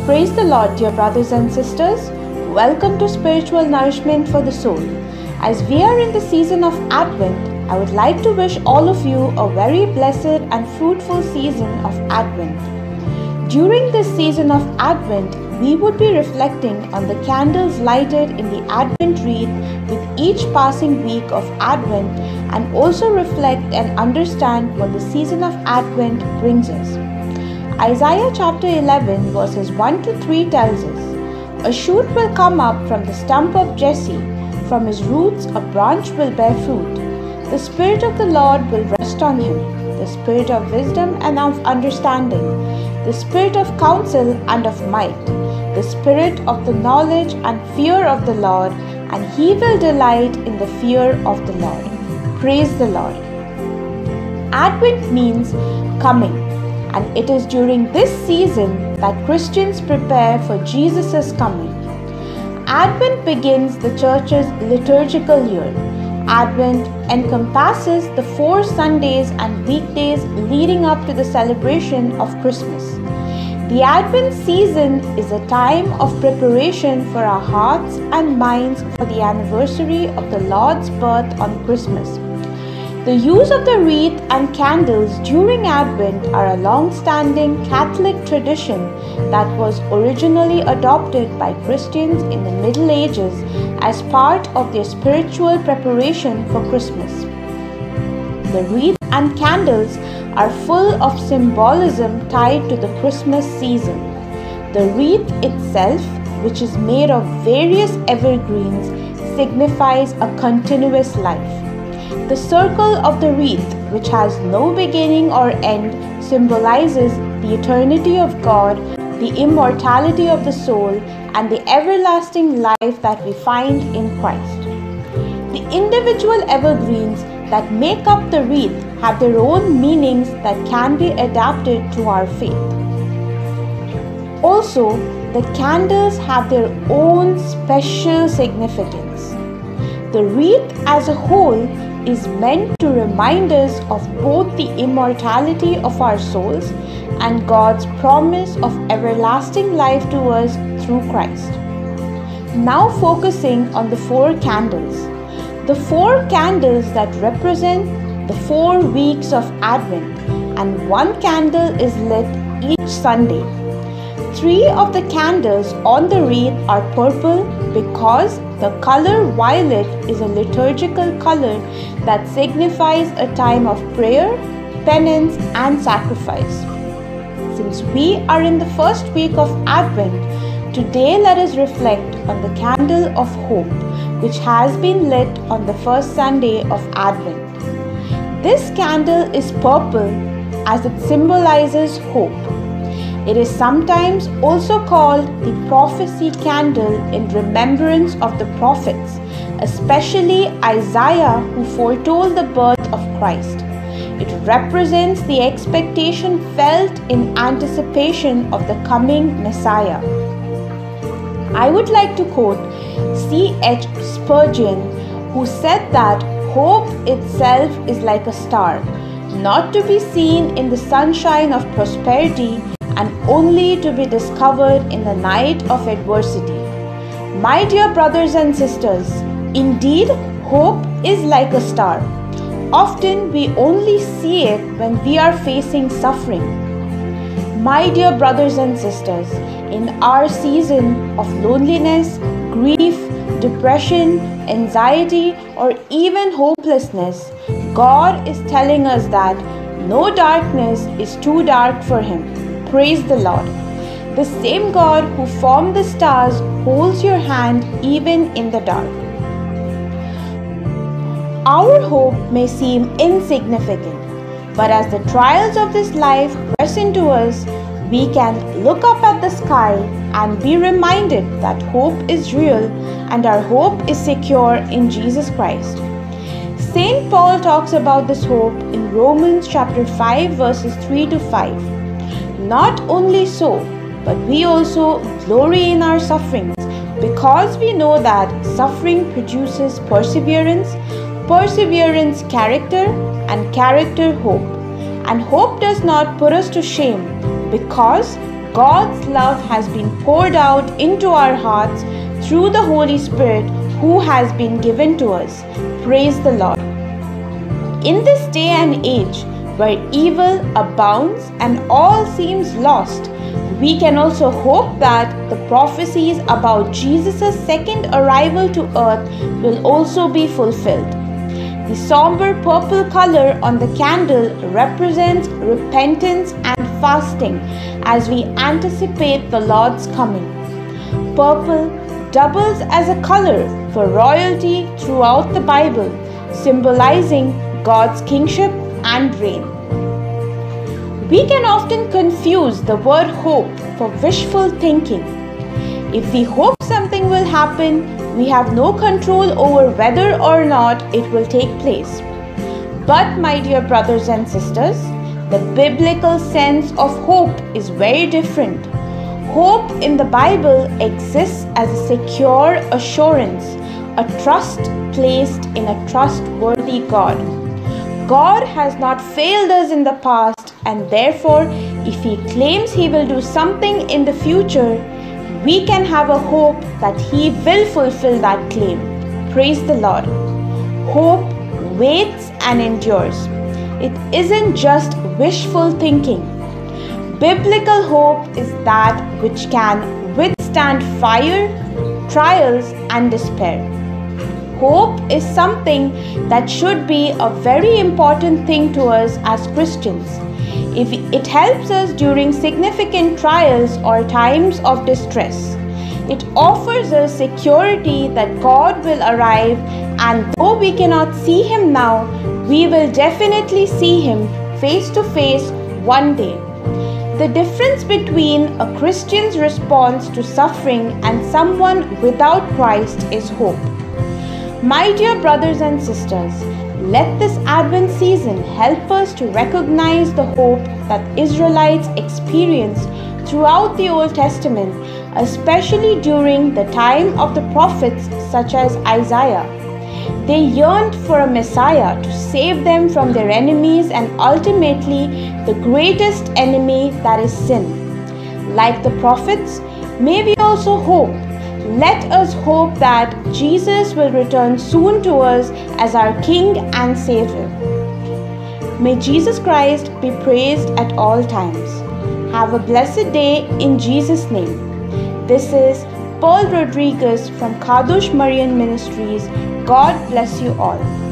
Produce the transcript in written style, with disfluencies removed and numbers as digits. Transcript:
Praise the Lord, dear brothers and sisters. Welcome to Spiritual Nourishment for the Soul. As we are in the season of Advent, I would like to wish all of you a very blessed and fruitful season of Advent. During this season of Advent, we would be reflecting on the candles lighted in the Advent wreath with each passing week of Advent, and also reflect and understand what the season of Advent brings us. Isaiah chapter 11 verses 1 to 3 tells us, "A shoot will come up from the stump of Jesse, from his roots a branch will bear fruit. The Spirit of the Lord will rest on him, the Spirit of wisdom and of understanding, the Spirit of counsel and of might, the Spirit of the knowledge and fear of the Lord, and he will delight in the fear of the Lord." Praise the Lord. Advent means coming, and it is during this season that Christians prepare for Jesus' coming. Advent begins the church's liturgical year. Advent encompasses the 4 Sundays and weekdays leading up to the celebration of Christmas. The Advent season is a time of preparation for our hearts and minds for the anniversary of the Lord's birth on Christmas. The use of the wreath and candles during Advent are a long-standing Catholic tradition that was originally adopted by Christians in the Middle Ages as part of their spiritual preparation for Christmas. The wreath and candles are full of symbolism tied to the Christmas season. The wreath itself, which is made of various evergreens, signifies a continuous life. The circle of the wreath, which has no beginning or end, symbolizes the eternity of God, the immortality of the soul, and the everlasting life that we find in Christ. The individual evergreens that make up the wreath have their own meanings that can be adapted to our faith. Also, the candles have their own special significance. The wreath as a whole is meant to remind us of both the immortality of our souls and God's promise of everlasting life to us through Christ. Now focusing on the 4 candles. The 4 candles that represent the 4 weeks of Advent, and 1 candle is lit each Sunday. 3 of the candles on the wreath are purple because the color violet is a liturgical color that signifies a time of prayer, penance, and sacrifice. Since we are in the first week of Advent, today let us reflect on the candle of hope, which has been lit on the first Sunday of Advent. This candle is purple as it symbolizes hope. It is sometimes also called the prophecy candle in remembrance of the prophets, especially Isaiah, who foretold the birth of Christ. It represents the expectation felt in anticipation of the coming Messiah. I would like to quote C.H. Spurgeon, who said that hope itself is like a star, not to be seen in the sunshine of prosperity and only to be discovered in the night of adversity. My dear brothers and sisters, indeed, hope is like a star. Often we only see it when we are facing suffering. My dear brothers and sisters, in our season of loneliness, grief, depression, anxiety, or even hopelessness, God is telling us that no darkness is too dark for Him. Praise the Lord. The same God who formed the stars holds your hand even in the dark. Our hope may seem insignificant, but as the trials of this life press into us, we can look up at the sky and be reminded that hope is real and our hope is secure in Jesus Christ. Saint Paul talks about this hope in Romans chapter 5 verses 3 to 5. Not only so, but we also glory in our sufferings, because we know that suffering produces perseverance, perseverance character, and character hope. And hope does not put us to shame, because God's love has been poured out into our hearts through the Holy Spirit who has been given to us. Praise the Lord. In this day and age where evil abounds and all seems lost, we can also hope that the prophecies about Jesus' second arrival to earth will also be fulfilled. The somber purple color on the candle represents repentance and fasting as we anticipate the Lord's coming. Purple doubles as a color for royalty throughout the Bible, symbolizing God's kingship and reign. We can often confuse the word hope for wishful thinking. If we hope something will happen, we have no control over whether or not it will take place. But my dear brothers and sisters, the biblical sense of hope is very different. Hope in the Bible exists as a secure assurance, a trust placed in a trustworthy God. God has not failed us in the past, and therefore, if He claims He will do something in the future, we can have a hope that He will fulfill that claim. Praise the Lord. Hope waits and endures. It isn't just wishful thinking. Biblical hope is that which can withstand fire, trials, and despair. Hope is something that should be a very important thing to us as Christians. If it helps us during significant trials or times of distress, it offers us security that God will arrive, and though we cannot see Him now, we will definitely see Him face to face one day. The difference between a Christian's response to suffering and someone without Christ is hope. My dear brothers and sisters, let this Advent season help us to recognize the hope that Israelites experienced throughout the Old Testament, especially during the time of the prophets such as Isaiah. They yearned for a Messiah to save them from their enemies and ultimately the greatest enemy, that is sin. Like the prophets, may we also hope. Let us hope that Jesus will return soon to us as our King and Savior. May Jesus Christ be praised at all times. Have a blessed day in Jesus' name. This is Pearl Rodriguez from Kadosh Marian Ministries. God bless you all.